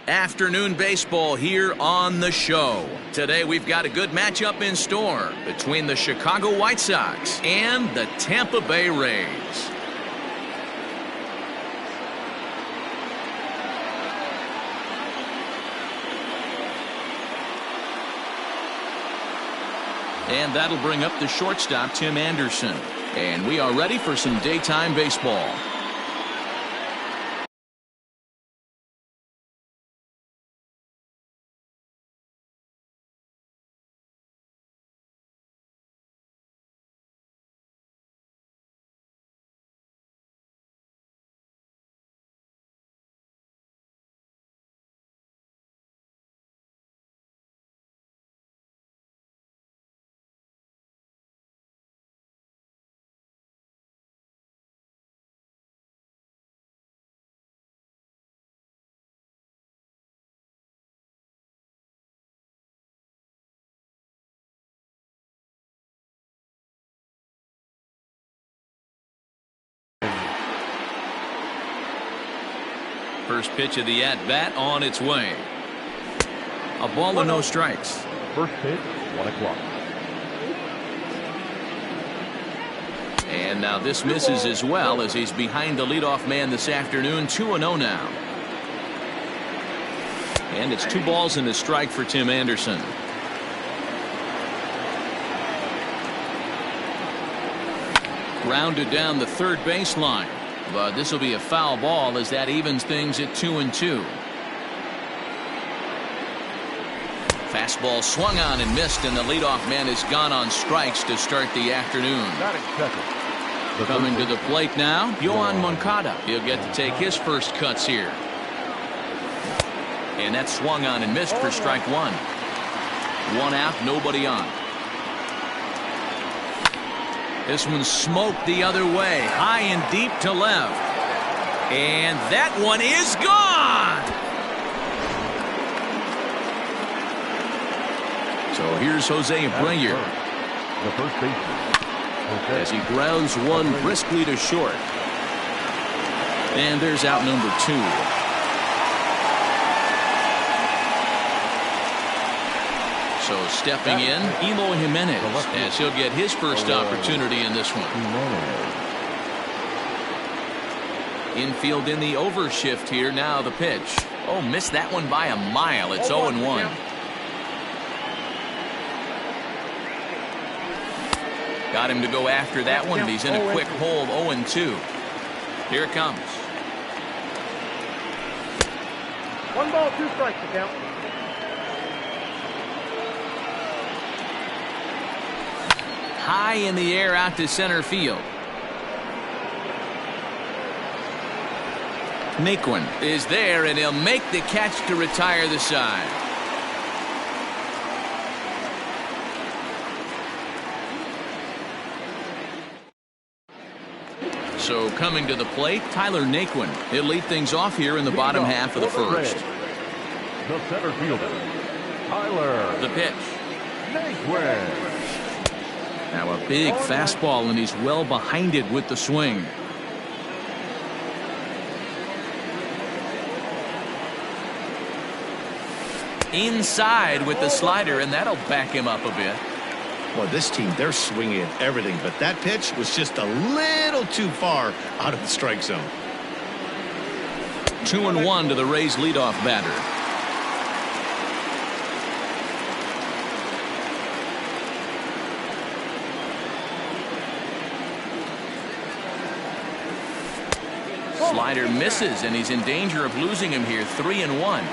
Afternoon baseball here on the show. Today we've got a good matchup in store between the Chicago White Sox and the Tampa Bay Rays. And that'll bring up the shortstop, Tim Anderson. And we are ready for some daytime baseball. First pitch of the at-bat on its way. A ball and no strikes. First pitch, 1 o'clock. And now this misses as well as he's behind the leadoff man this afternoon. 2-0 now. And it's 2 balls and a strike for Tim Anderson. Grounded down the third baseline. But this will be a foul ball as that evens things at 2-2. Fastball swung on and missed, and the leadoff man has gone on strikes to start the afternoon. Coming to the plate now, Mont'e. He'll get to take his first cuts here. And that swung on and missed for strike 1. 1 out, nobody on. This one smoked the other way, high and deep to left. And that one is gone! So here's Jose Abreu. The first baseman. As he grounds one briskly to short. And there's out number 2. So stepping in, Eloy Jimenez, as he'll get his first opportunity in this one. Infield in the overshift here. Now the pitch. Oh, missed that one by a mile. It's 0-1. Got him to go after that one, and he's in a quick hold. 0-2. Here it comes. 1 ball, 2 strikes to count. High in the air out to center field. Naquin is there, and he'll make the catch to retire the side. So coming to the plate, Tyler Naquin. He'll lead things off here in the bottom half of the first. The center fielder, Tyler. The pitch. Naquin. Now a big fastball, and he's well behind it with the swing. Inside with the slider, and that'll back him up a bit. Well, this team, they're swinging at everything, but that pitch was just a little too far out of the strike zone. 2-1 to the Rays leadoff batter. Slider misses, and he's in danger of losing him here. 3-1.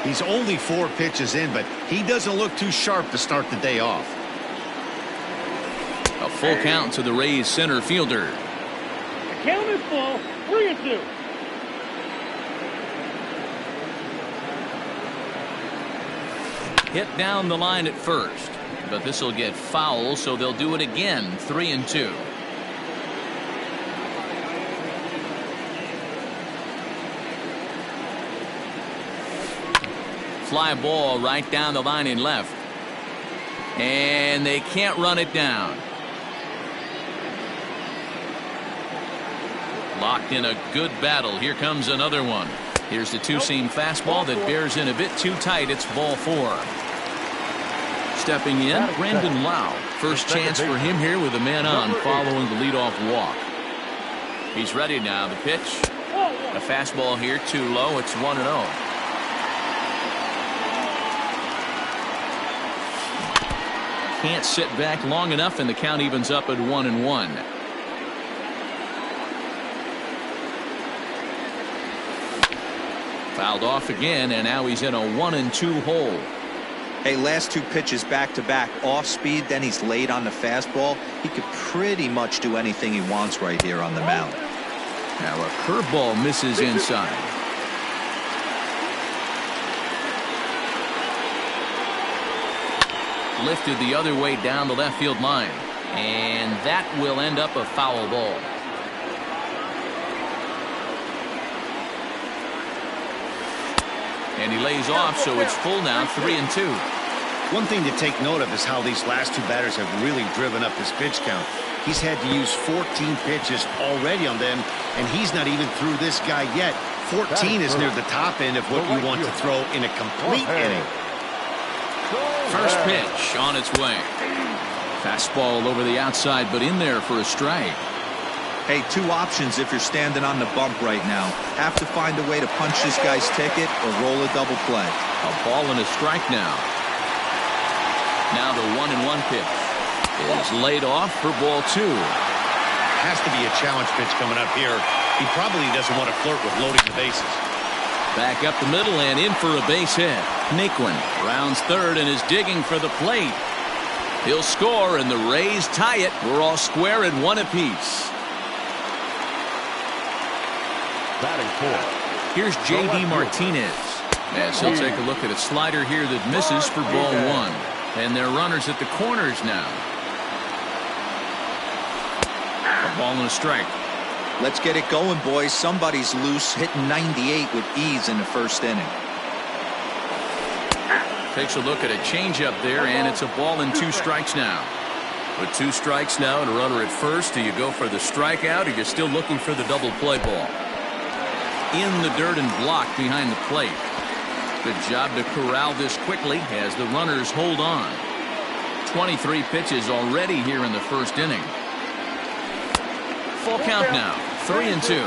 He's only 4 pitches in, but he doesn't look too sharp to start the day off. A full count to the Rays center fielder. The count is full. 3-2. Hit down the line at first, but this will get foul, so they'll do it again. 3-2. Fly ball right down the line in left. And they can't run it down. Locked in a good battle. Here comes another one. Here's the two-seam fastball that bears in a bit too tight. It's ball 4. Stepping in, Brandon Lau. First chance for him here with a man on following the leadoff walk. He's ready now. The pitch. A fastball here too low. It's 1-0. Can't sit back long enough, and the count evens up at 1-1. Fouled off again, and now he's in a 1-2 hole. Hey, last 2 pitches back-to-back, off speed, then he's laid on the fastball. He could pretty much do anything he wants right here on the mound. Now a curveball misses inside. Lifted the other way down the left field line, and that will end up a foul ball. And he lays off, so it's full now, 3-2. One thing to take note of is how these last 2 batters have really driven up his pitch count. He's had to use 14 pitches already on them, and he's not even through this guy yet. 14 is near the top end of what you want to throw in a complete inning. First pitch on its way. Fastball over the outside, but in there for a strike. Hey, 2 options if you're standing on the bump right now. Have to find a way to punch this guy's ticket or roll a double play. A ball and a strike now. Now the 1-1 pitch is laid off for ball 2. Has to be a challenge pitch coming up here. He probably doesn't want to flirt with loading the bases. Back up the middle and in for a base hit. Naquin rounds third and is digging for the plate. He'll score, and the Rays tie it. We're all square at 1 apiece. Batting 4. Here's J.D. Martinez. As he'll take a look at a slider here that misses for ball 1. And they're runners at the corners now. A ball and a strike. Let's get it going, boys. Somebody's loose, hitting 98 with ease in the first inning. Takes a look at a changeup there, and it's a ball and 2 strikes now. With 2 strikes now and a runner at first, do you go for the strikeout, or you're still looking for the double play ball? In the dirt and blocked behind the plate. Good job to corral this quickly as the runners hold on. 23 pitches already here in the first inning. Full count now, 3-2.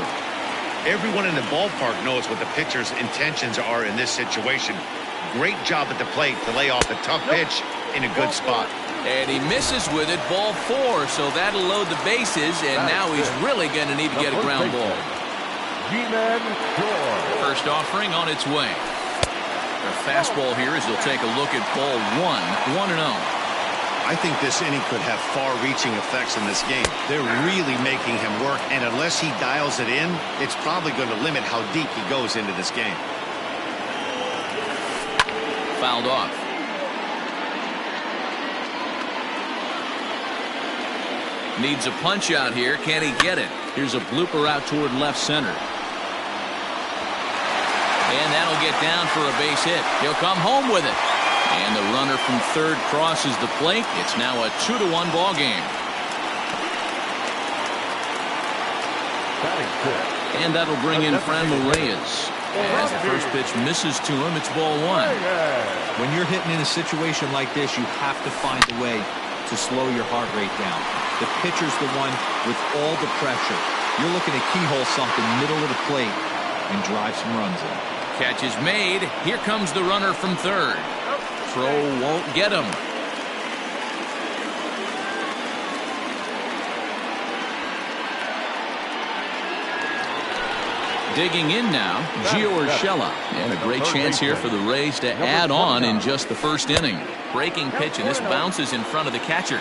Everyone in the ballpark knows what the pitcher's intentions are in this situation. Great job at the plate to lay off a tough pitch in a good spot. And he misses with it, ball 4, so that'll load the bases, and now he's really going to need to get a ground ball. First offering on its way. A fastball here as he'll take a look at ball 1, 1-0. I think this inning could have far-reaching effects in this game. They're really making him work, and unless he dials it in, it's probably going to limit how deep he goes into this game. Fouled off. Needs a punch out here. Can he get it? Here's a blooper out toward left center. And that'll get down for a base hit. He'll come home with it. And the runner from third crosses the plate. It's now a 2-1 ball game. And that'll bring in Franmil Reyes. As the first pitch misses to him, it's ball 1. When you're hitting in a situation like this, you have to find a way to slow your heart rate down. The pitcher's the one with all the pressure. You're looking to keyhole something middle of the plate and drive some runs in. Catch is made. Here comes the runner from third. Throw won't get him. Digging in now, Gio Urshela. And a great chance here for the Rays to add on in just the first inning. Breaking pitch, and this bounces in front of the catcher.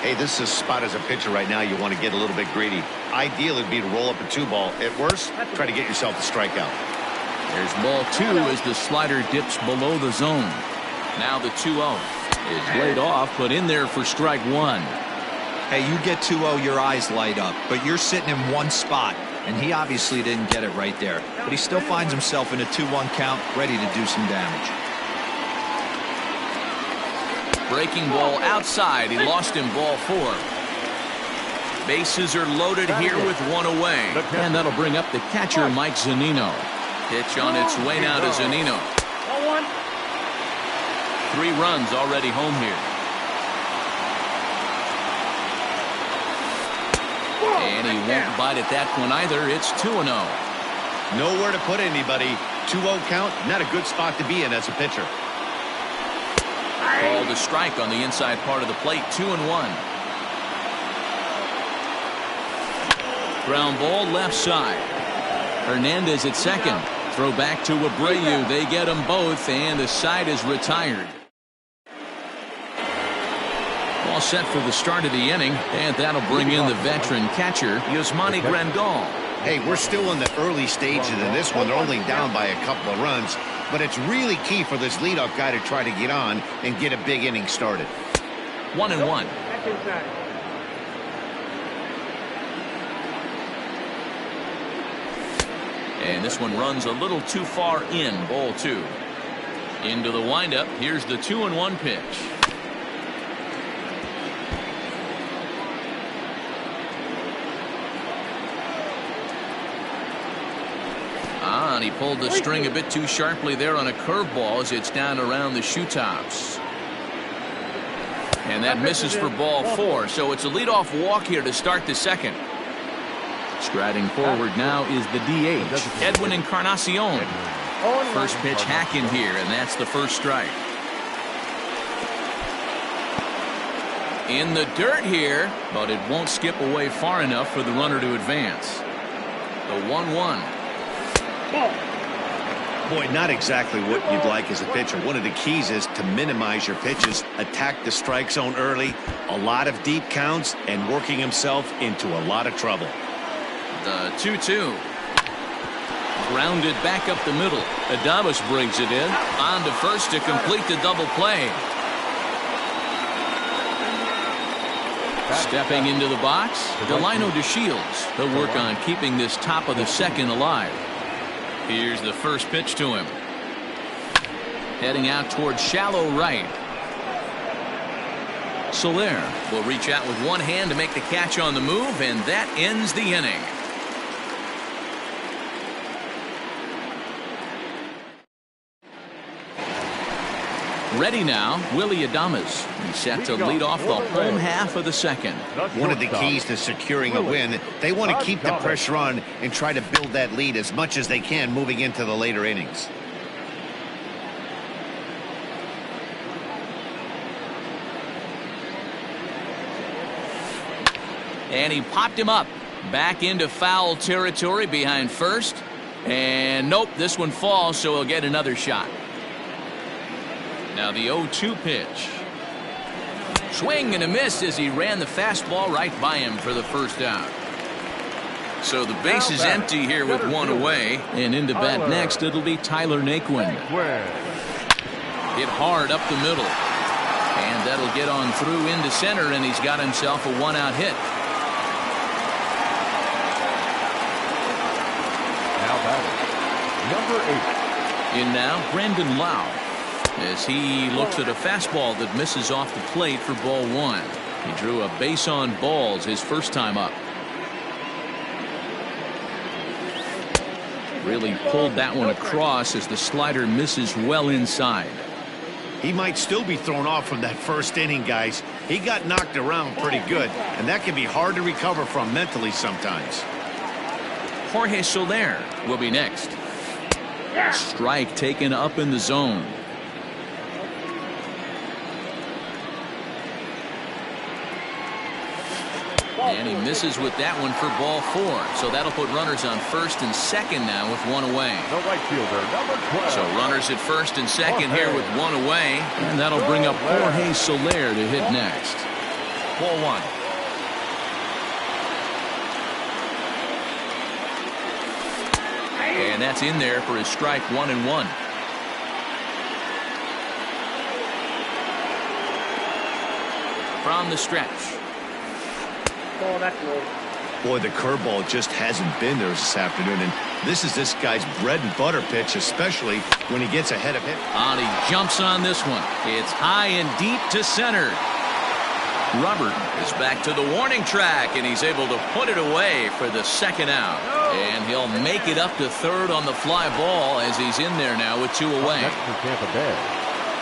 Hey, this is a spot as a pitcher right now you want to get a little bit greedy. Ideal would be to roll up a 2-ball. At worst, try to get yourself a strikeout. There's ball 2 as the slider dips below the zone. Now the 2-0 is laid off, but in there for strike 1. Hey, you get 2-0, your eyes light up, but you're sitting in one spot, and he obviously didn't get it right there. But he still finds himself in a 2-1 count, ready to do some damage. Breaking ball outside. He lost him, ball 4. Bases are loaded here with 1 away. And that'll bring up the catcher, Mike Zunino. Pitch on its way now to Zunino. 1-1. 3 runs already home here. And he won't bite at that one either. It's 2-0. Nowhere to put anybody. 2-0 count, not a good spot to be in as a pitcher. Called a strike on the inside part of the plate. 2-1. Ground ball left side. Hernandez at second. Throw back to Abreu. They get them both, and the side is retired. All set for the start of the inning, and that'll bring in the veteran catcher, Yasmani Grandal. Hey, we're still in the early stages of this one. They're only down by a couple of runs, but it's really key for this leadoff guy to try to get on and get a big inning started. 1-1. That's inside. And this one runs a little too far in. Ball 2. Into the windup. Here's the 2-1 pitch. And he pulled the string a bit too sharply there on a curveball as it's down around the shoe tops. And that misses for ball 4. So it's a leadoff walk here to start the second. Striding forward now is the DH, Edwin Encarnacion. First pitch hacking here, and that's the first strike. In the dirt here, but it won't skip away far enough for the runner to advance. The 1-1. Boy, not exactly what you'd like as a pitcher. One of the keys is to minimize your pitches, attack the strike zone early, a lot of deep counts, and working himself into a lot of trouble. The 2-2. Grounded back up the middle. Adames brings it in. On to first to complete the double play. Stepping into the box, Delino DeShields. He'll work on keeping this top of the second alive. Here's the first pitch to him. Heading out towards shallow right. Soler will reach out with one hand to make the catch on the move, and that ends the inning. Ready now, Willie Adames. He's set to lead off the home half of the second. One of the keys to securing a win, they want to keep the pressure on and try to build that lead as much as they can moving into the later innings. And he popped him up. Back into foul territory behind first. And nope, this one falls, so he'll get another shot. Now the 0-2 pitch. Swing and a miss as he ran the fastball right by him for the first out. So the base is empty here with one away. And into bat next, it'll be Tyler Naquin. Hit hard up the middle. And that'll get on through into center, and he's got himself a one-out hit. Now batting, number 8. In now, Brandon Lau. As he looks at a fastball that misses off the plate for ball 1. He drew a base on balls his first time up. Really pulled that one across as the slider misses well inside. He might still be thrown off from that first inning, guys. He got knocked around pretty good, and that can be hard to recover from mentally sometimes. Jorge Soler will be next. Strike taken up in the zone. And he misses with that one for ball 4. So that'll put runners on first and second now with one away. The right fielder, number 12. So runners at first and second here with one away. And that'll bring up Jorge Soler to hit next. Ball 1. And that's in there for his strike 1-1. From the stretch. Oh, that's low. Boy, the curveball just hasn't been there this afternoon, and this is this guy's bread and butter pitch, especially when he gets ahead of hit. And he jumps on this one. It's high and deep to center. Robert is back to the warning track, and he's able to put it away for the second out. And he'll make it up to third on the fly ball as he's in there now with 2 away. Next for Tampa Bay.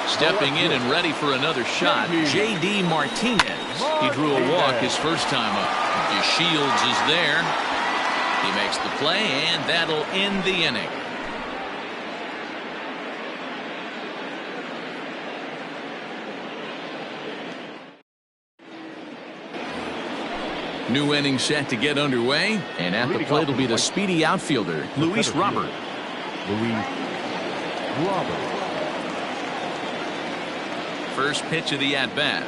Stepping in and ready for another shot, J.D. Martinez. He drew a walk his first time up. DeShields is there. He makes the play, and that'll end the inning. New inning set to get underway, and at the plate will be the speedy outfielder, Luis Robert. First pitch of the at-bat.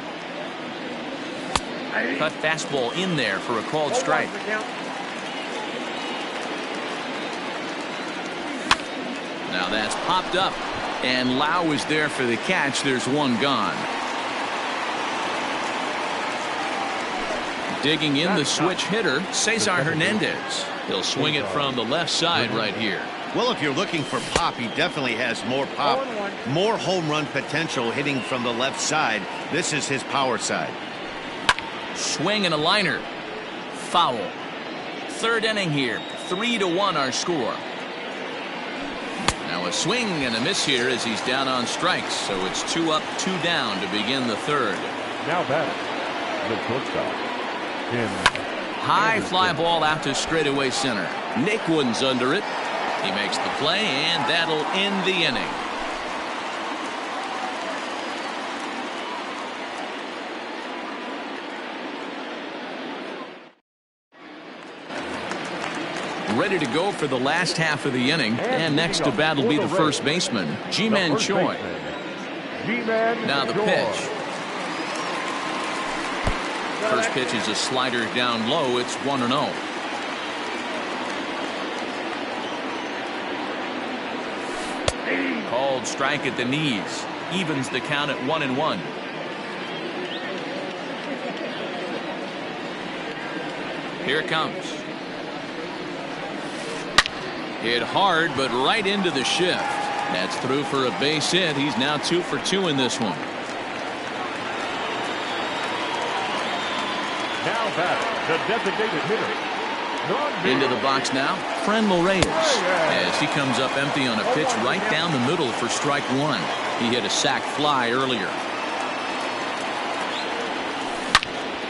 Cut fastball in there for a called strike. Now that's popped up, and Lau is there for the catch. There's one gone. Digging in the switch hitter, Cesar Hernandez. He'll swing it from the left side right here. Well, if you're looking for pop, he definitely has more pop, more home run potential hitting from the left side. This is his power side. Swing and a liner. Foul. Third inning here. 3-1 our score. Now a swing and a miss here as he's down on strikes. So it's 2 up, 2 down to begin the third. Now batting, the shortstop. High fly ball out to straightaway center. Nick Wooden's under it. He makes the play, and that'll end the inning. Ready to go for the last half of the inning, and next to bat will be the first baseman, Ji-Man Choi. Now the pitch. First pitch is a slider down low. It's 1-0. Called strike at the knees. Evens the count at 1-1. Here it comes. Hit hard, but right into the shift. That's through for a base hit. He's now 2 for 2 in this one. Now batting, the designated hitter. Into the box now, Franmil Reyes, as he comes up empty on a pitch right down the middle for strike 1. He hit a sac fly earlier.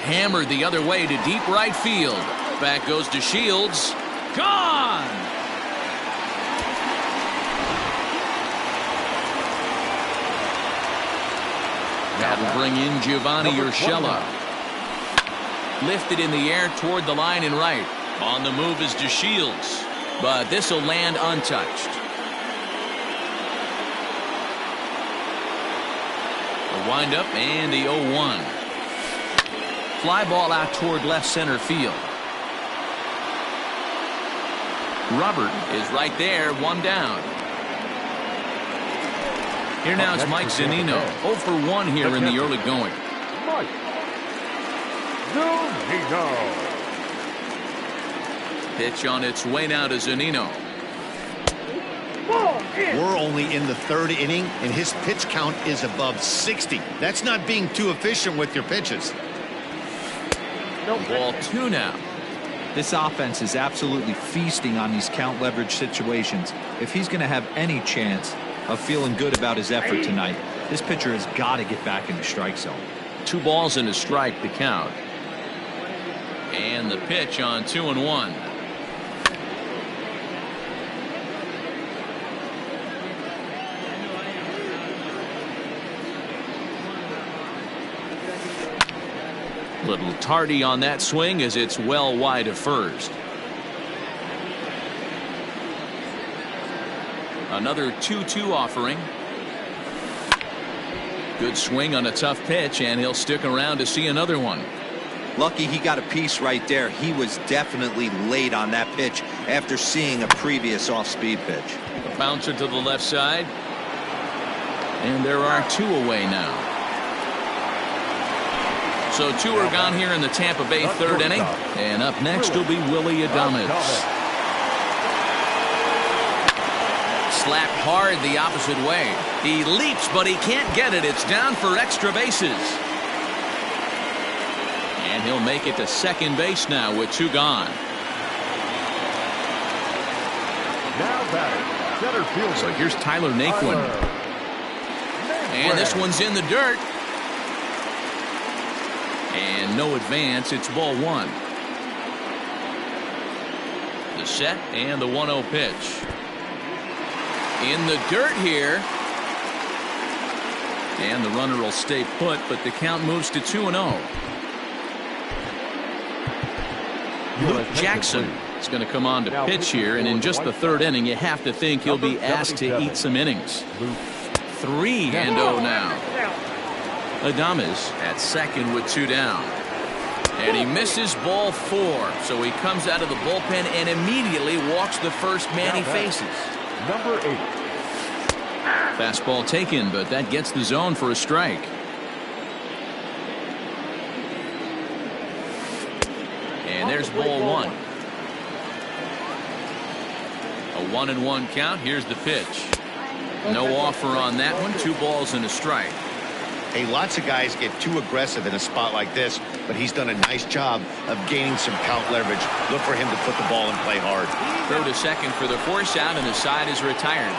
Hammered the other way to deep right field. Back goes DeShields. Gone! That will bring in Giovanni Urshela. Lifted in the air toward the line and right. On the move is DeShields, but this will land untouched. A windup and the 0-1. Fly ball out toward left center field. Robert is right there, 1 down. Here now is Mike Zunino, 0 for 1 here in the early going. Mike Zunino. Pitch on its way now to Zunino. We're only in the 3rd inning, and his pitch count is above 60. That's not being too efficient with your pitches. Ball 2 now. This offense is absolutely feasting on these count leverage situations. If he's going to have any chance of feeling good about his effort tonight, this pitcher has got to get back in the strike zone. 2 balls and a strike to count. And the pitch on 2-1. Little tardy on that swing as it's well wide of first. Another 2-2 offering. Good swing on a tough pitch, and he'll stick around to see another one. Lucky he got a piece right there. He was definitely late on that pitch after seeing a previous off-speed pitch. A bouncer to the left side. And there are 2 away now. So 2 are gone here in the Tampa Bay 3rd inning. And up next will be Willie Adames. Slapped hard the opposite way. He leaps, but he can't get it. It's down for extra bases. And he'll make it to second base now with 2 gone. Now batting, center fielder. So here's Tyler Naquin. And this one's in the dirt. And no advance. It's ball 1. The set and the 1-0 pitch. In the dirt here. And the runner will stay put, but the count moves to 2-0. Luke Jackson is going to come on to pitch here, and in just the 3rd inning, you have to think he'll be asked to eat some innings. 3-0 now. Adames at second with 2 down. And he misses ball 4, so he comes out of the bullpen and immediately walks the first man he faces. Number 8. Fastball taken, but that gets the zone for a strike. And there's ball 1. A 1-1 count. Here's the pitch. No offer on that one. 2 balls and a strike. Hey, lots of guys get too aggressive in a spot like this, but he's done a nice job of gaining some count leverage. Look for him to put the ball and play hard. Throw to second for the force out, and the side is retired.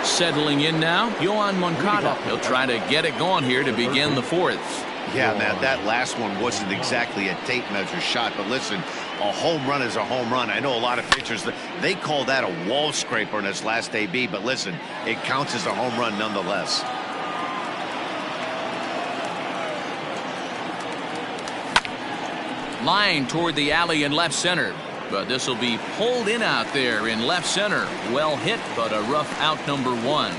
Settling in now, Mont'e. He'll try to get it going here to begin the 4th. Yeah, man, that last one wasn't exactly a tape measure shot, but listen, a home run is a home run. I know a lot of pitchers, they call that a wall scraper in its last AB, but listen, it counts as a home run nonetheless. Line toward the alley in left center. But this will be pulled in out there in left center. Well hit, but a rough out number 1.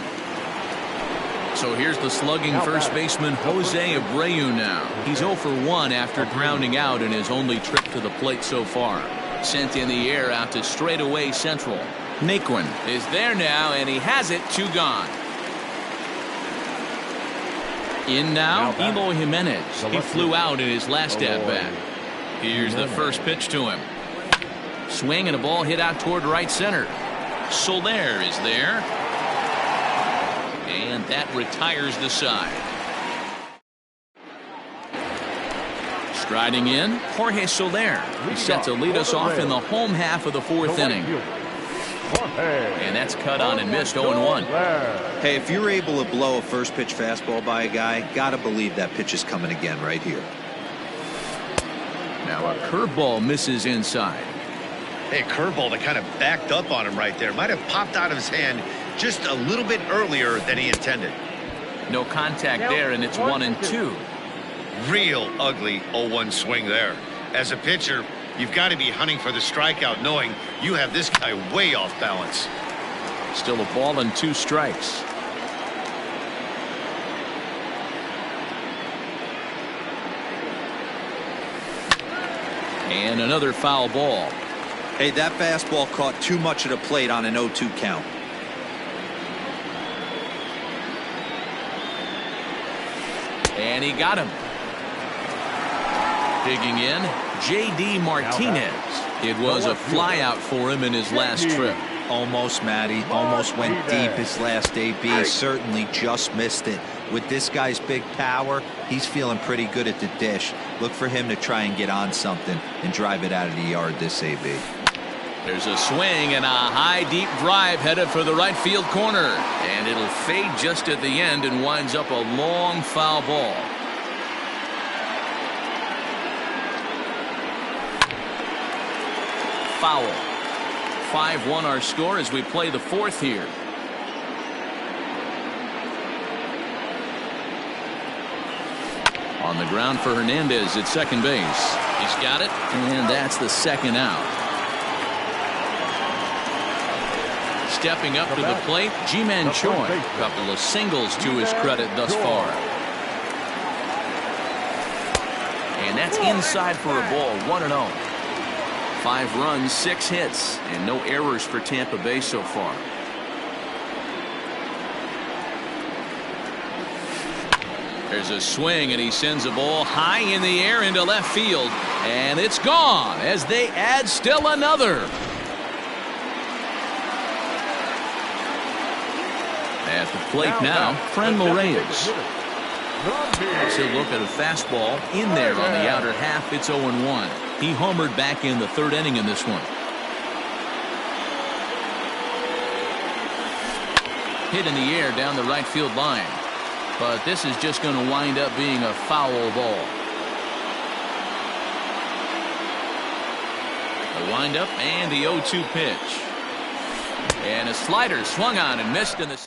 So here's the slugging first baseman Jose Abreu now. He's 0 for 1 after grounding out in his only trip to the plate so far. Sent in the air out to straightaway central. Naquin is there now, and he has it. 2 gone. In now, Eloy Jimenez. He flew out in his last at-bat. Here's the first pitch to him. Swing and a ball hit out toward right center. Soler is there. And that retires the side. Striding in, Jorge Soler. He's set to lead us off in the home half of the 4th inning. And that's cut on and missed. 0-1. Hey, if you're able to blow a first pitch fastball by a guy, gotta believe that pitch is coming again right here. Now a curveball misses inside. Hey, a curveball that kind of backed up on him right there. Might have popped out of his hand just a little bit earlier than he intended. No contact there, and it's 1-2. Real ugly 0-1 swing there. As a pitcher, you've got to be hunting for the strikeout, knowing you have this guy way off balance. Still a ball and 2 strikes. And another foul ball. Hey, that fastball caught too much of the plate on an 0-2 count. And he got him. Digging in, J.D. Martinez. It was a flyout for him in his last trip. Almost, Matty. Almost went deep his last AB. Certainly just missed it. With this guy's big power, he's feeling pretty good at the dish. Look for him to try and get on something and drive it out of the yard this AB. There's a swing and a high deep drive headed for the right field corner, and it'll fade just at the end and winds up a long foul ball. Foul. 5-1 our score as we play the 4th here. On the ground for Hernandez at second base. He's got it, and that's the 2nd out. Stepping up to the plate, Ji-Man Choi. A couple of singles to his credit thus far. And that's inside for a ball. 1-0. 5 runs, 6 hits, and no errors for Tampa Bay so far. There's a swing, and he sends a ball high in the air into left field, and it's gone as they add still another. At the plate now, Franmil Reyes. As he'll look at a fastball in there on the outer half. It's 0-1. He homered back in the third inning in this one. Hit in the air down the right field line. But this is just going to wind up being a foul ball. The windup and the 0-2 pitch. And a slider swung on and missed in the...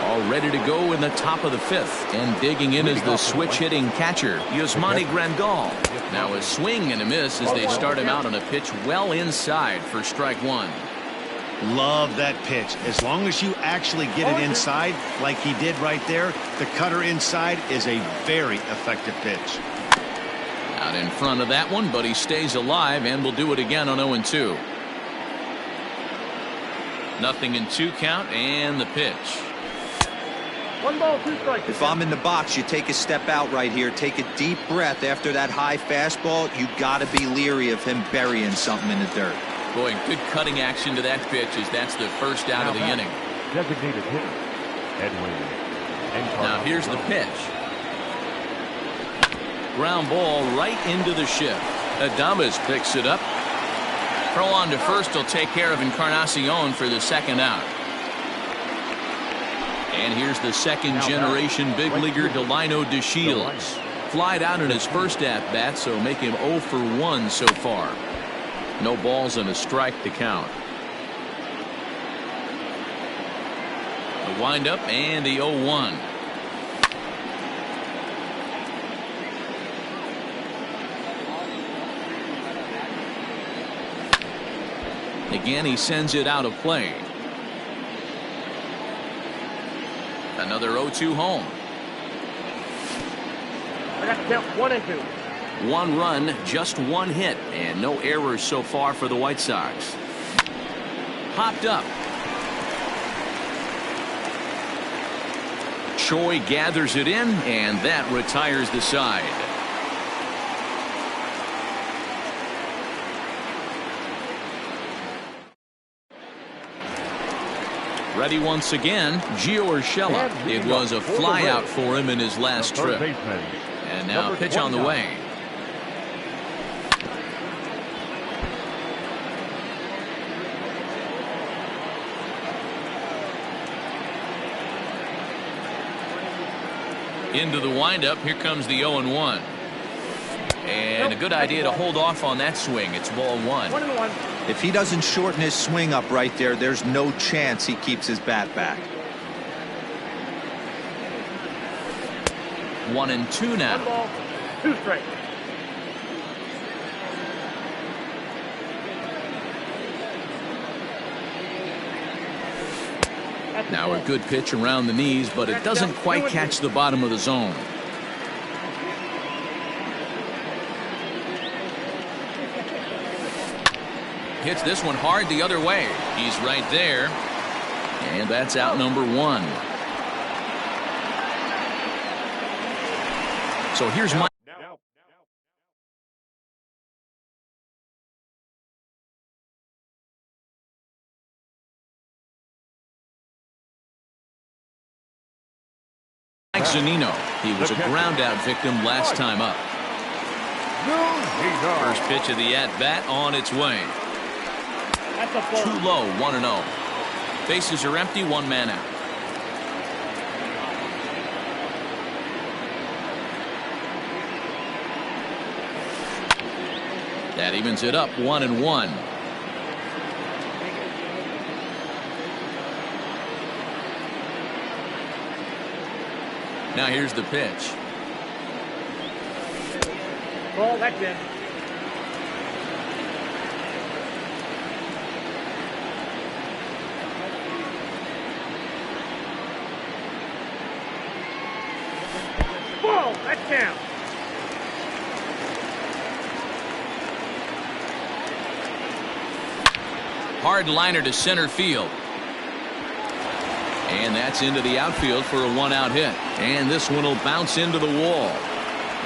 All ready to go in the top of the fifth. And digging in is the switch-hitting catcher, Yasmani Grandal. Now a swing and a miss as they start him out on a pitch well inside for strike one. Love that pitch. As long as you actually get it inside like he did right there, the cutter inside is a very effective pitch. Out in front of that one, but he stays alive and will do it again on 0-2. 0-2 count and the pitch. 1 ball, 2 strikes. If I'm in the box, you take a step out right here. Take a deep breath after that high fastball. You got to be leery of him burying something in the dirt. Boy, good cutting action to that pitch as that's the first out of the inning. Designated hitter, Edwin. Now here's the pitch. Ground ball right into the shift. Adames picks it up. Throw on to first will take care of Encarnacion for the second out. And here's the second generation big leaguer Delino DeShields. Flied out in his first at bat, so make him 0 for 1 so far. No balls and a strike to count. The windup and the 0-1. Again, he sends it out of play. Another 0-2 home. I got to count 1-2. 1 run, just 1 hit, and no errors so far for the White Sox. Hopped up. Choi gathers it in, and that retires the side. Ready once again, Gio Urshela. It was a flyout for him in his last trip. And now a pitch on the way. Into the windup. Here comes the 0-1. And a good idea to hold off on that swing. It's ball 1. 1-1. If he doesn't shorten his swing up right there, there's no chance he keeps his bat back. 1-2 now. 1 ball, 2 strikes. Now a good pitch around the knees, but it doesn't quite catch the bottom of the zone. Hits this one hard the other way. He's right there. And that's out number 1. So here's Mike Zunino. He was a ground out victim last time up. First pitch of the at-bat on its way. Too low, 1-0. Bases are empty, 1 man out. That evens it up, 1-1. Now here's the pitch. Ball, that's in. Ball, that's down. Hard liner to center field. And that's into the outfield for a 1-out hit. And this one will bounce into the wall.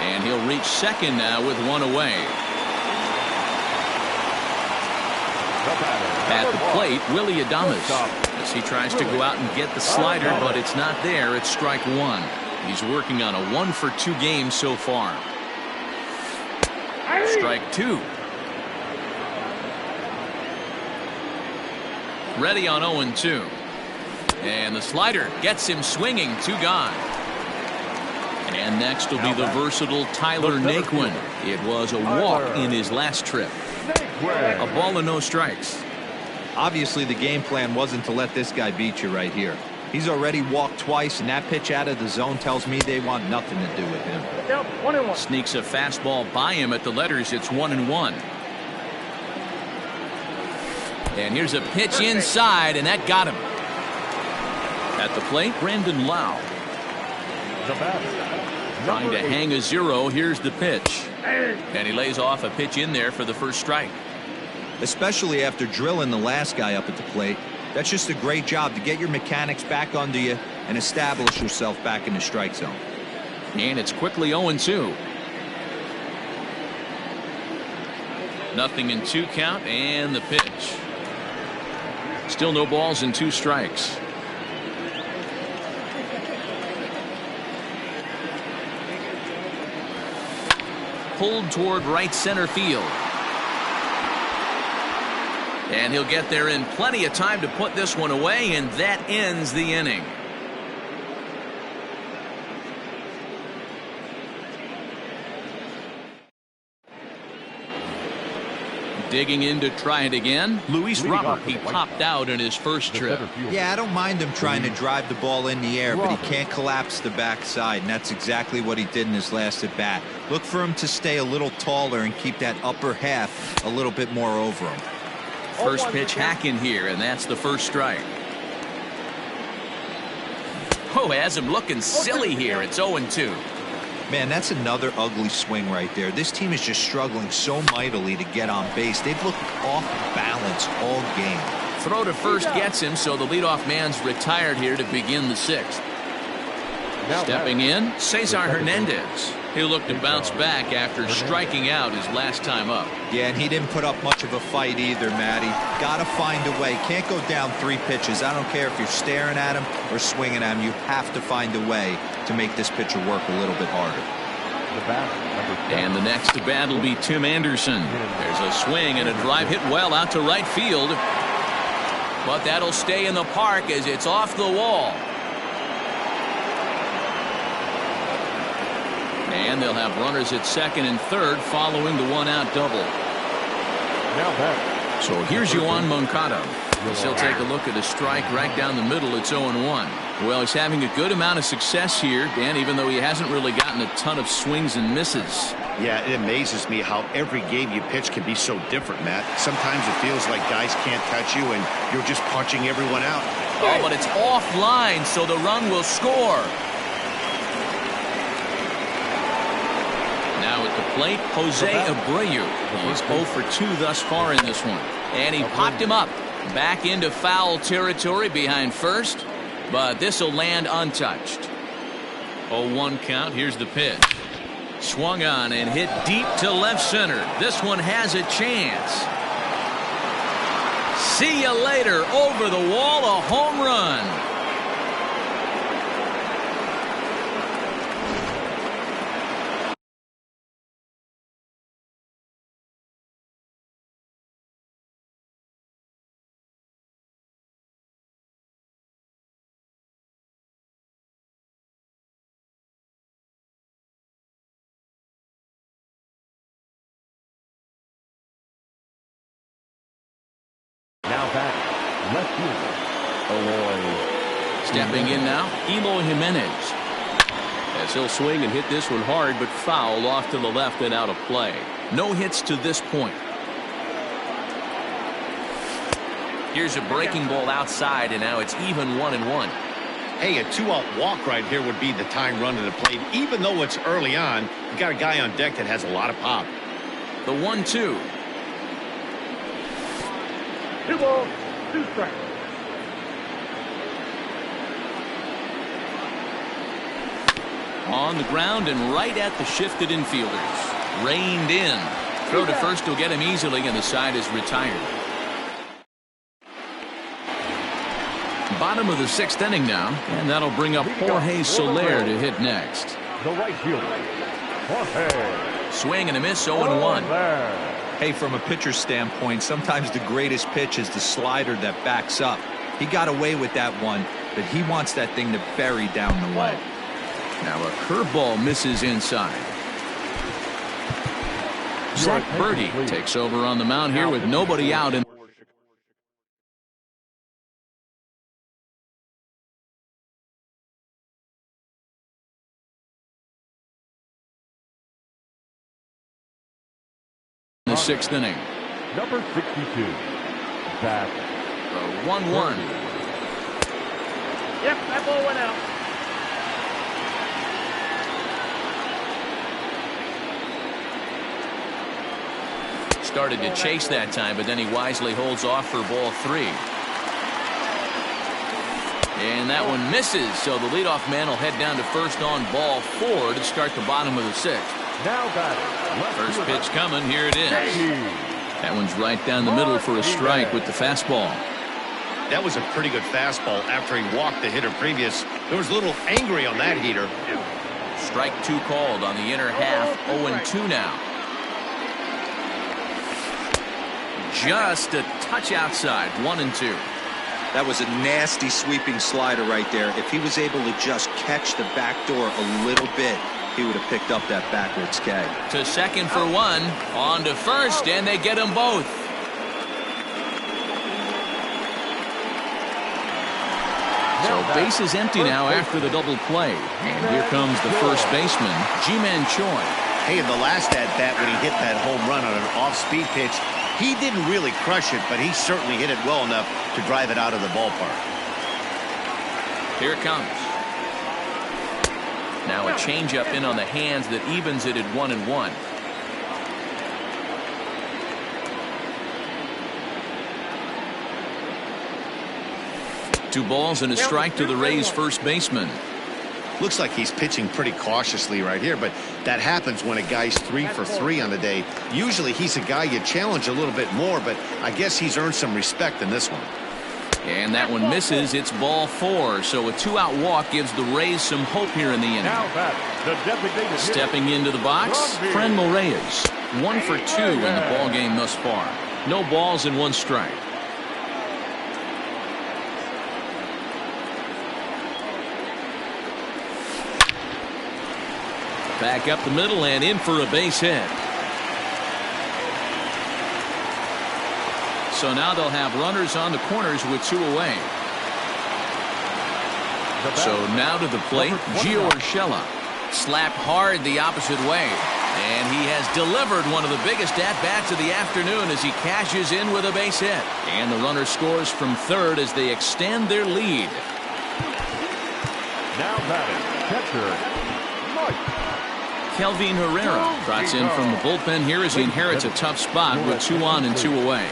And he'll reach second now with 1 away. At the plate, Willie Adames. As he tries to go out and get the slider, but it's not there. It's strike one. He's working on a 1-for-2 game so far. Strike two. Ready on 0-2. And the slider gets him swinging. 2 gone. And next will be the versatile Tyler Naquin. It was a walk in his last trip. A ball and no strikes. Obviously, the game plan wasn't to let this guy beat you right here. He's already walked twice, and that pitch out of the zone tells me they want nothing to do with him. 1-1. Sneaks a fastball by him at the letters. It's 1-1. And here's a pitch inside, and that got him. At the plate, Brandon Lau. Trying to hang a 0. Here's the pitch. And he lays off a pitch in there for the first strike. Especially after drilling the last guy up at the plate. That's just a great job to get your mechanics back under you and establish yourself back in the strike zone. And it's quickly 0-2. Nothing in 2 count, and the pitch. Still no balls and 2 strikes. Pulled toward right center field. And he'll get there in plenty of time to put this one away, and that ends the inning. Digging in to try it again, Luis Robert. He popped out in his first trip. Yeah, I don't mind him trying to drive the ball in the air, but he can't collapse the backside, and that's exactly what he did in his last at bat. Look for him to stay a little taller and keep that upper half a little bit more over him. First pitch hack in here, and that's the first strike. Oh, has him looking silly here. It's 0-2. Man, that's another ugly swing right there. This team is just struggling so mightily to get on base. They've looked off balance all game. Throw to first gets him, so the leadoff man's retired here to begin the 6th. Stepping in, Cesar Hernandez. He'll look to bounce back after striking out his last time up. Yeah, and he didn't put up much of a fight either, Matty. Got to find a way. Can't go down 3 pitches. I don't care if you're staring at him or swinging at him. You have to find a way to make this pitcher work a little bit harder. And the next to bat will be Tim Anderson. There's a swing and a drive hit well out to right field. But that'll stay in the park as it's off the wall. And they'll have runners at second and third following the 1-out double. So here's Yoan Moncada. He'll take a look at a strike right down the middle. It's 0-1. Well, he's having a good amount of success here, Dan, even though he hasn't really gotten a ton of swings and misses. Yeah, it amazes me how every game you pitch can be so different, Matt. Sometimes it feels like guys can't touch you and you're just punching everyone out. Oh, but it's offline, so the run will score. Now at the plate, Jose Abreu. He's 0 for 2 thus far in this one. And he popped him up. Back into foul territory behind first. But this will land untouched. 0-1 count. Here's the pitch. Swung on and hit deep to left center. This one has a chance. See you later. Over the wall, a home run. Left fielder, Stepping in now, Eloy Jimenez. As he'll swing and hit this one hard, but foul off to the left and out of play. No hits to this point. Here's a breaking ball outside, and now it's even 1-1. Hey, a 2-out walk right here would be the time run to the plate. Even though it's early on, you got a guy on deck that has a lot of pop. The 1-2. 2 balls, 2 strikes. On the ground and right at the shifted infielders. Reined in. Throw to first will get him easily, and the side is retired. Bottom of the 6th inning now, and that'll bring up Jorge Soler to hit next. The right fielder, Jorge. Swing and a miss, 0-1. Hey, from a pitcher's standpoint, sometimes the greatest pitch is the slider that backs up. He got away with that one, but he wants that thing to bury down the leg. Now a curveball misses inside. Zach Birdie takes over on the mound here with nobody out in the 6th inning. Number 62, Zach. The 1-1. Yep, that ball went out. Started to chase that time, but then he wisely holds off for ball 3. And that one misses, so the leadoff man will head down to first on ball 4 to start the bottom of the 6th. Now batting. First pitch coming, here it is. That one's right down the middle for a strike with the fastball. That was a pretty good fastball after he walked the hitter previous. There was a little angry on that heater. Strike 2 called on the inner half, 0-2 now. Just a touch outside, 1-2. That was a nasty sweeping slider right there. If he was able to just catch the back door a little bit, he would have picked up that backwards K. To second for 1, on to first, and they get them both. So base is empty now after the double play. And here comes the first baseman, Ji-Man Choi. Hey, in the last at-bat when he hit that home run on an off-speed pitch, he didn't really crush it, but he certainly hit it well enough to drive it out of the ballpark. Here it comes. Now a changeup in on the hands that evens it at 1-1. Two balls and a strike to the Rays first baseman. Looks like he's pitching pretty cautiously right here, but that happens when a guy's 3 for 3 on the day. Usually he's a guy you challenge a little bit more, but I guess he's earned some respect in this one. And that one misses. It's ball 4, so a 2-out walk gives the Rays some hope here in the inning. Now batting, the designated Stepping into the box, Franmil Reyes. 1 for 2 in the ball game thus far. No balls and 1 strike. Back up the middle and in for a base hit. So now they'll have runners on the corners with 2 away. So now to the plate, Gio Urshela. Slapped hard the opposite way. And he has delivered one of the biggest at-bats of the afternoon as he cashes in with a base hit. And the runner scores from third as they extend their lead. Now batting, catcher, Mike. Kelvin Herrera trots in from the bullpen here as he inherits a tough spot with 2 on and 2 away.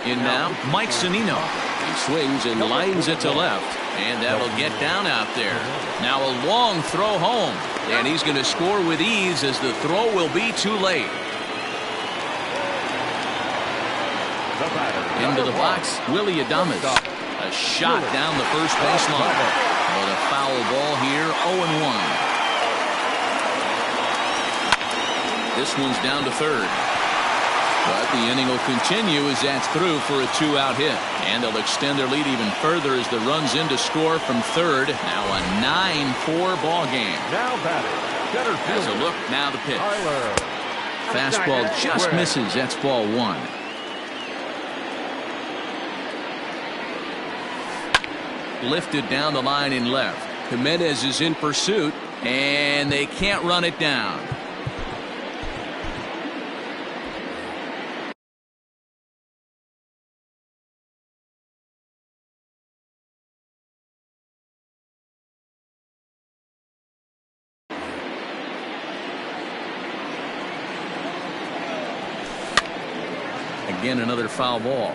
In now, Mike Zunino. He swings and lines it to left, and that'll get down out there. Now a long throw home, and he's going to score with ease as the throw will be too late. Into the box, Willie Adames. A shot down the first baseline. But a foul ball here, 0-1. This one's down to third. But the inning will continue as that's through for a 2-out hit. And they'll extend their lead even further as the run's in to score from third. Now a 9-4 ball game. Now batting, As a look, now the pitch. Fastball just misses. That's ball 1. Lifted down the line in left. Jimenez is in pursuit, and they can't run it down. Again, another foul ball.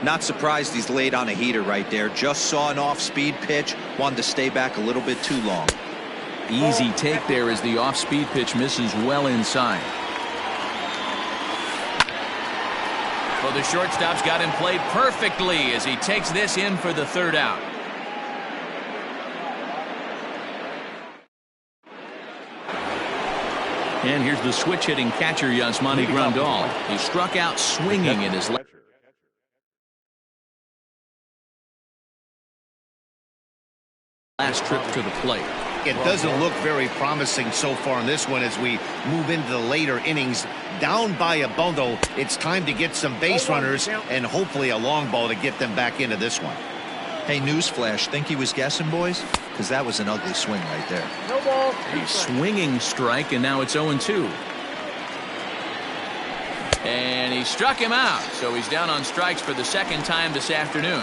Not surprised he's laid on a heater right there. Just saw an off-speed pitch. Wanted to stay back a little bit too long. Easy take there as the off-speed pitch misses well inside. Well, the shortstop's got him played perfectly as he takes this in for the 3rd out. And here's the switch-hitting catcher, Yasmani Grandal. He struck out swinging in his last trip to the plate. It doesn't look very promising so far in this one as we move into the later innings. Down by a bundle, it's time to get some base runners and hopefully a long ball to get them back into this one. Hey, newsflash, think he was guessing, boys? Because that was an ugly swing right there. No ball. A swinging strike, and now it's 0-2. And he struck him out, so he's down on strikes for the second time this afternoon.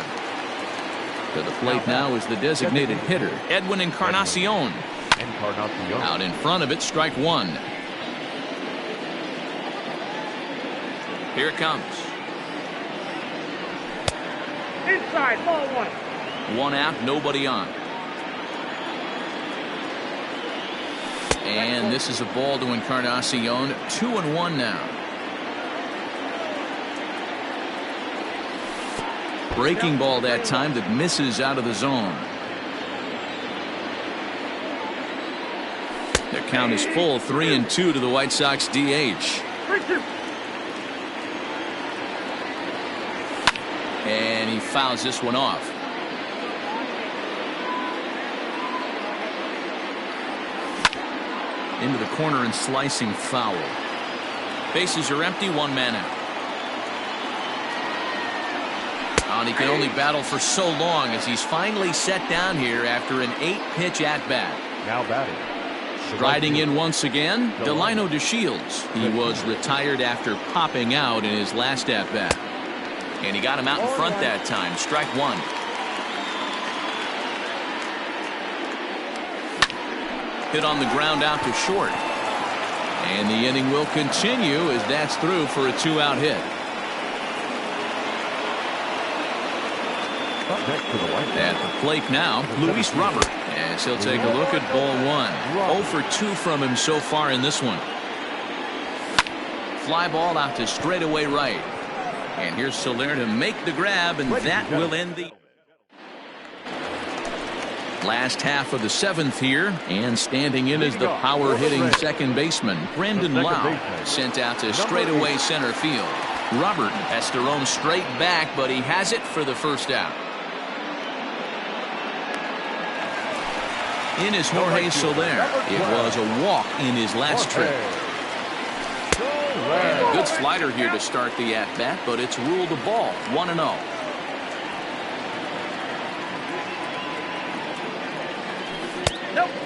To the plate now is the designated hitter, Edwin Encarnacion. Out in front of it, strike one. Here it comes. Inside, ball one. One out, nobody on. And this is a ball to Encarnacion. 2-1 now. Breaking ball that time that misses out of the zone. The count is full, 3-2 to the White Sox DH. And he fouls this one off. Into the corner and slicing foul. Bases are empty, one man out. And he can only battle for so long as he's finally set down here after an 8-pitch at-bat. Now batting. Striding in once again, Delino DeShields. He was retired after popping out in his last at-bat. And he got him out in front that time. Strike one. Hit on the ground out to short. And the inning will continue as that's through for a 2-out hit. At the plate now, Luis Robert. As he'll take a look at ball one. 0 for 2 from him so far in this one. Fly ball out to straightaway right. And here's Soler to make the grab, and that will end the last half of the 7th here. And standing in is the power-hitting second baseman, Brandon Lau, sent out to straightaway center field. Robert has to roam straight back, but he has it for the first out. In is Jorge Soler. It was a walk in his last trip. And a good slider here to start the at-bat, but it's ruled a ball, 1-0.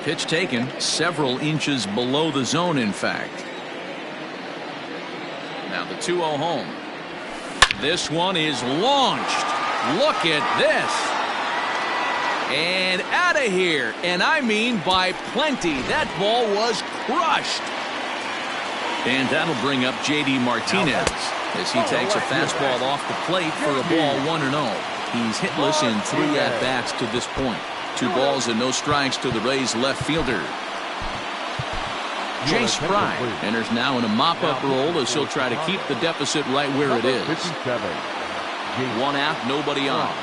Pitch taken several inches below the zone, in fact. Now the 2-0 home. This one is launched. Look at this. And out of here. And I mean by plenty. That ball was crushed. And that'll bring up J.D. Martinez as he takes a fastball off the plate for a ball, 1-0. He's hitless in 3 at-bats to this point. 2 balls and no strikes to the Rays left fielder. Jace Fry enters now in a mop-up role as he'll try to keep the deficit right where it is. 1 out, nobody on.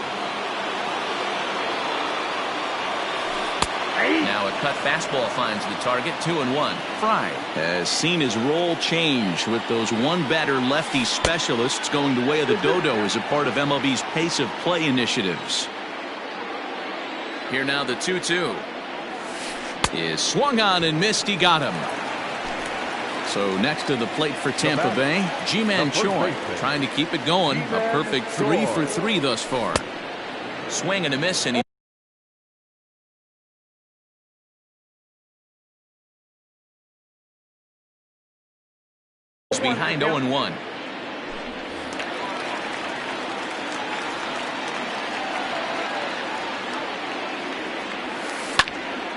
Now a cut fastball finds the target, 2-1. Fry has seen his role change with those one-batter lefty specialists going the way of the dodo as a part of MLB's pace of play initiatives. Here now the 2-2 is swung on and missed. He got him. So next to the plate for Tampa Bay, Ji-Man Choi trying to keep it going. A perfect 3 for 3 thus far. Swing and a miss, and he behind 0-1.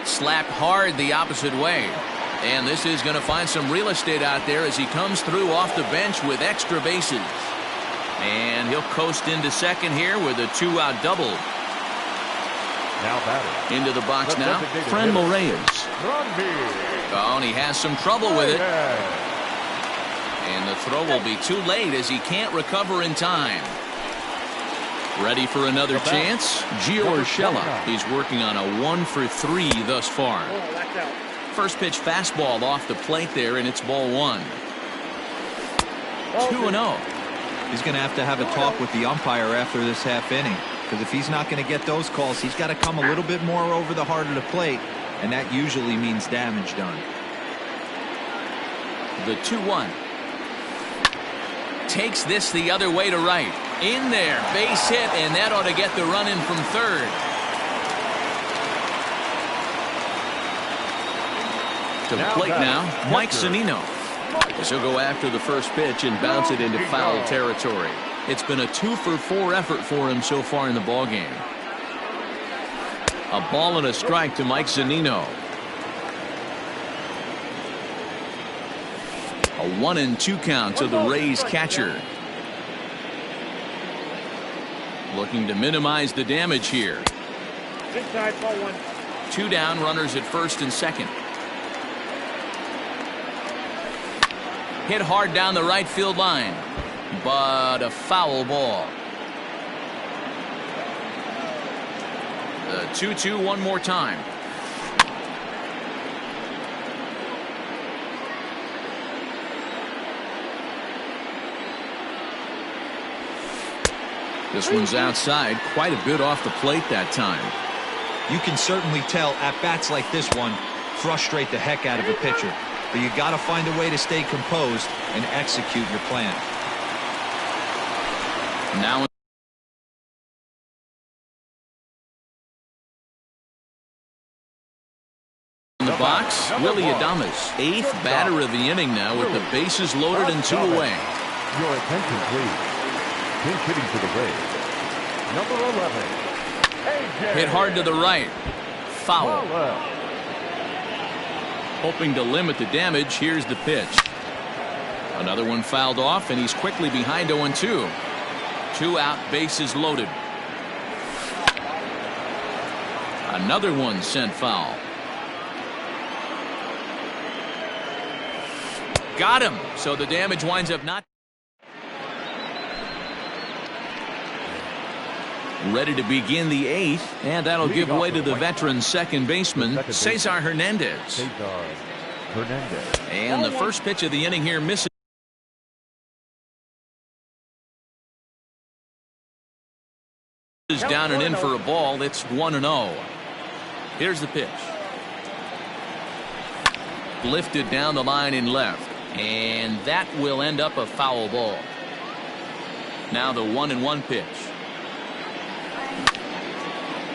Slapped hard the opposite way. And this is going to find some real estate out there as he comes through off the bench with extra bases. And he'll coast into second here with a 2-out double. Now batting. Into the box now, Franmil Reyes. Oh, and he has some trouble with it. And the throw will be too late as he can't recover in time. Ready for another chance? Gio Urshela. He's working on a 1 for 3 thus far. First pitch fastball off the plate there, and it's ball one. 2-0. He's going to have a talk with the umpire after this half inning, because if he's not going to get those calls, he's got to come a little bit more over the heart of the plate, and that usually means damage done. The 2-1. Takes this the other way to right. In there, base hit, and that ought to get the run in from third. To the plate now, Mike Zunino. He'll go after the first pitch and bounce it into foul territory. It's been a 2-for-4 effort for him so far in the ballgame. A ball and a strike to Mike Zunino. A 1-2 count to the Rays catcher. Looking to minimize the damage here. Inside, ball one. 2 down, runners at first and second. Hit hard down the right field line, but a foul ball. The 2-2 one more time. This one's outside, quite a bit off the plate that time. You can certainly tell at bats like this one frustrate the heck out of a pitcher. But you got to find a way to stay composed and execute your plan. Now in the box, Willie Adames, 8th batter of the inning now with the bases loaded and 2 away. Your attention, please. Pinch hitting for the Rays. Number 11. Hit hard to the right. Foul. Hoping to limit the damage. Here's the pitch. Another one fouled off, and he's quickly behind 0-2. 2 out, bases loaded. Another one sent foul. Got him. So the damage winds up not. Ready to begin the 8th, and that'll give way to the veteran second baseman, Cesar Hernandez. And the first pitch of the inning here misses. Down and in for a ball. It's 1-0. Here's the pitch. Lifted down the line in left, and that will end up a foul ball. Now the 1-1 pitch.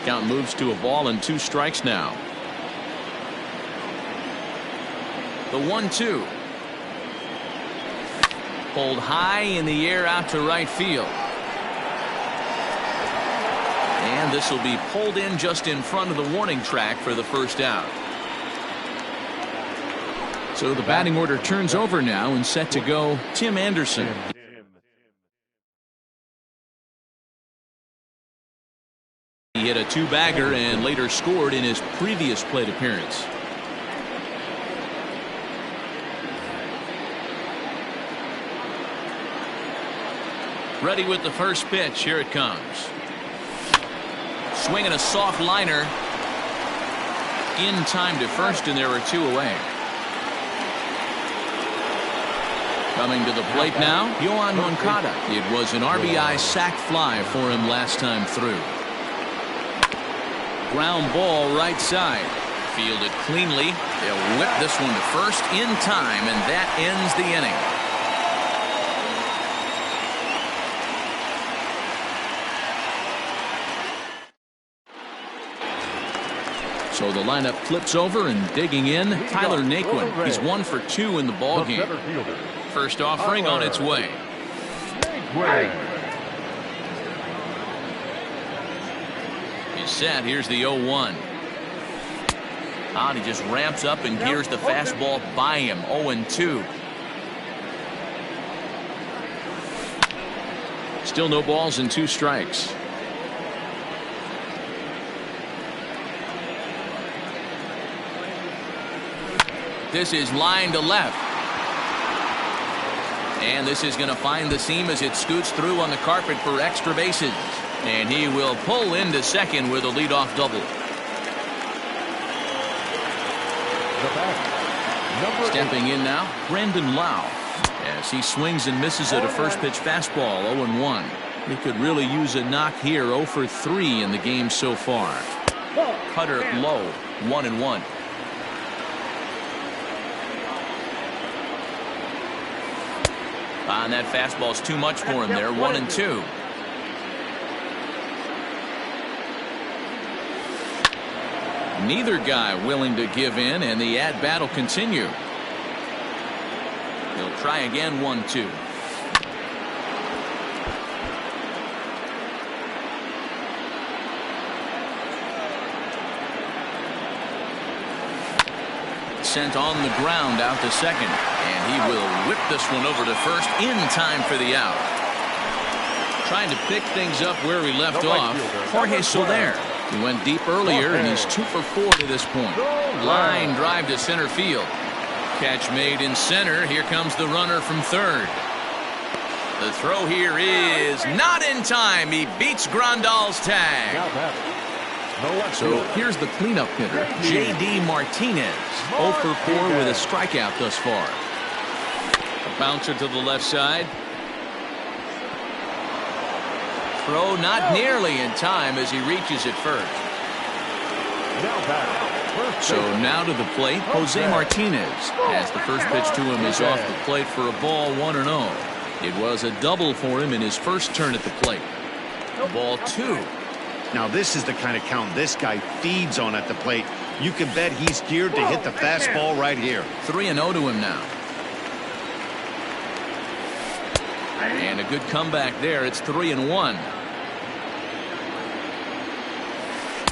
Count moves to a ball and 2 strikes now. The 1-2. Pulled high in the air out to right field. And this will be pulled in just in front of the warning track for the first out. So the batting order turns over now and set to go Tim Anderson. He hit a 2-bagger and later scored in his previous plate appearance. Ready with the first pitch. Here it comes. Swinging a soft liner. In time to first, and there are 2 away. Coming to the plate now, Yohan Moncada. It was an RBI sac fly for him last time through. Ground ball right side. Fielded cleanly. They'll whip this one to first in time, and that ends the inning. So the lineup flips over, and digging in, Tyler Naquin. He's 1 for 2 in the ballgame. First offering on its way. He's set. Here's the 0-1. He just ramps up and gears the fastball by him. 0-2. Still no balls and 2 strikes. This is line to left. And this is going to find the seam as it scoots through on the carpet for extra bases. And he will pull into second with a leadoff double. Stepping in now, Brandon Lau, as he swings and misses at a first pitch fastball, 0-1. He could really use a knock here, 0 for 3 in the game so far. Cutter low, 1-1. And that fastball's too much for him there, 1-2. Neither guy willing to give in, and the at-bat will continue. He'll try again, 1-2. Sent on the ground out to second, and he will whip this one over to first in time for the out. Trying to pick things up where he left off, Jorge Soler. He went deep earlier, and he's 2 for 4 to this point. Line drive to center field. Catch made in center. Here comes the runner from third. The throw here is not in time. He beats Grandal's tag. So here's the cleanup hitter, J.D. Martinez, 0 for 4 with a strikeout thus far. A bouncer to the left side. Throw not nearly in time as he reaches it first. So now to the plate, Jose Martinez, as the first pitch to him is off the plate for a ball, 1-0. It was a double for him in his first turn at the plate. Ball 2. Now this is the kind of count this guy feeds on at the plate. You can bet he's geared to hit the fastball right here. 3-0 to him now. And a good comeback there. It's 3-1.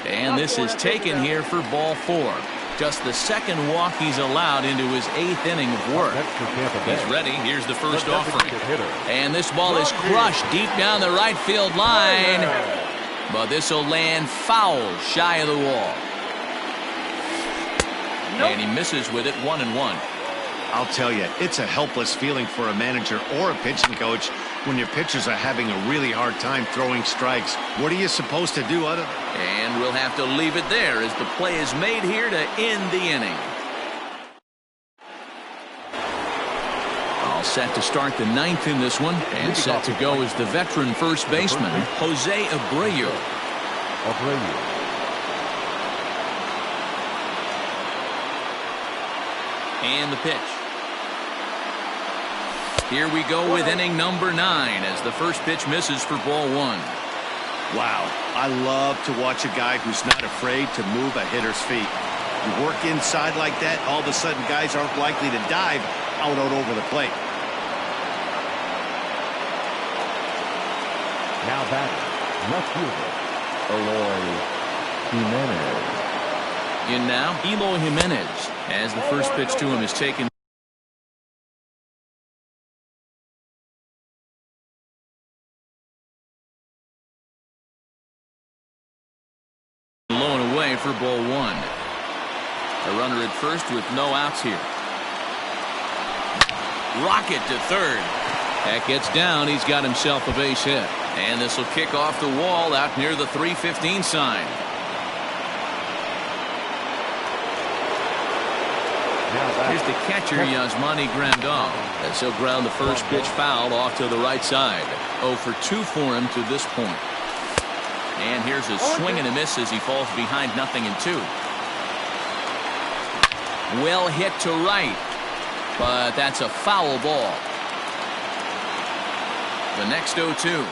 And this is taken here for ball 4. Just the second walk he's allowed into his 8th inning of work. He's ready. Here's the first offering. And this ball is crushed deep down the right field line. But this will land foul shy of the wall. And he misses with it, 1-1. I'll tell you, it's a helpless feeling for a manager or a pitching coach when your pitchers are having a really hard time throwing strikes. What are you supposed to do other? And we'll have to leave it there as the play is made here to end the inning. All set to start the 9th in this one, and set to go is the veteran first baseman, Jose Abreu. And the pitch. Here we go with inning number 9 as the first pitch misses for ball 1. Wow, I love to watch a guy who's not afraid to move a hitter's feet. You work inside like that, all of a sudden guys aren't likely to dive out over the plate. Now batting, left fielder, Eloy Jimenez. In now, Eloy Jimenez, as the first pitch to him is taken. Low and away for ball 1. A runner at first with no outs here. Rocket to third. That gets down. He's got himself a base hit. And this will kick off the wall out near the 315 sign. Here's the catcher, Yasmani Grandal, as he'll ground the first pitch foul off to the right side. 0 for 2 for him to this point. And here's a swing and a miss as he falls behind 0-2. Well hit to right, but that's a foul ball. The next 0-2.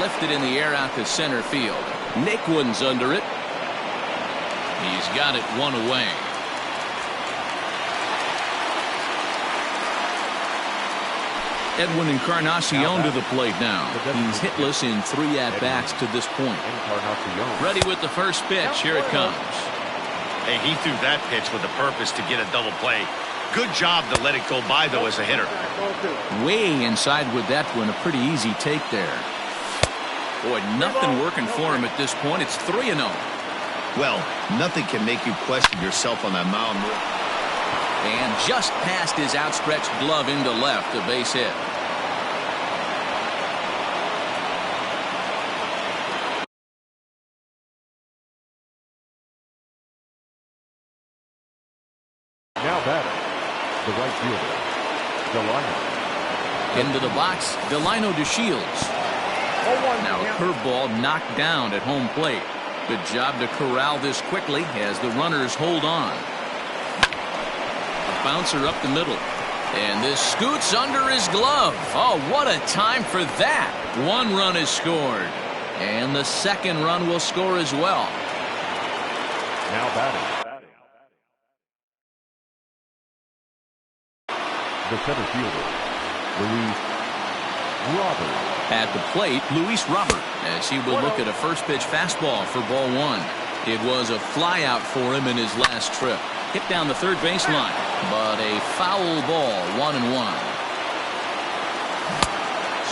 Lifted in the air out to center field. Naquin's under it. He's got it 1 away. Edwin Encarnacion to the plate now. He's hitless in 3 at-bats to this point. Ready with the first pitch. Here it comes. Hey, he threw that pitch with a purpose to get a double play. Good job to let it go by, though, as a hitter. Way inside with that one. A pretty easy take there. Boy, nothing working for him at this point. It's 3-0. Well, nothing can make you question yourself on that mound. And just past his outstretched glove into left, a base hit. The right fielder, Delino. Into the box, Delino to Shields. Now a curveball knocked down at home plate. Good job to corral this quickly as the runners hold on. A bouncer up the middle. And this scoots under his glove. Oh, what a time for that. One run is scored. And the second run will score as well. Now batting. The center fielder, Luis Robert. At the plate, Luis Robert, as he will look at a first pitch fastball for ball one. It was a fly out for him in his last trip. Hit down the third baseline, but a foul ball, 1-1.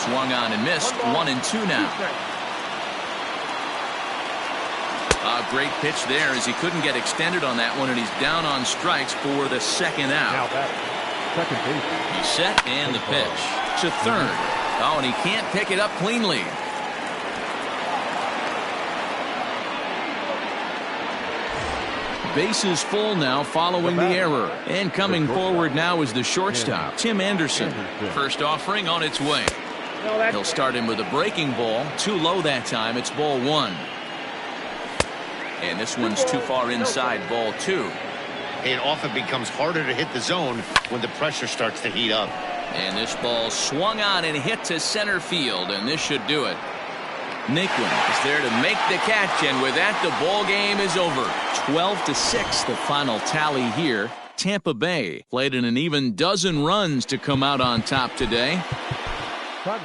Swung on and missed, 1-2 now. A great pitch there as he couldn't get extended on that one, and he's down on strikes for the second out. Now batting. Second base. He's set, and the pitch to third. Oh, and he can't pick it up cleanly. Bases full now following the error. And coming forward now is the shortstop, Tim Anderson. First offering on its way. He'll start him with a breaking ball. Too low that time. It's ball one. And this one's too far inside, ball two. It often becomes harder to hit the zone when the pressure starts to heat up. And this ball swung on and hit to center field, and this should do it. Naquin is there to make the catch, and with that, the ball game is over. 12-6, the final tally here. Tampa Bay played in an even dozen runs to come out on top today. Time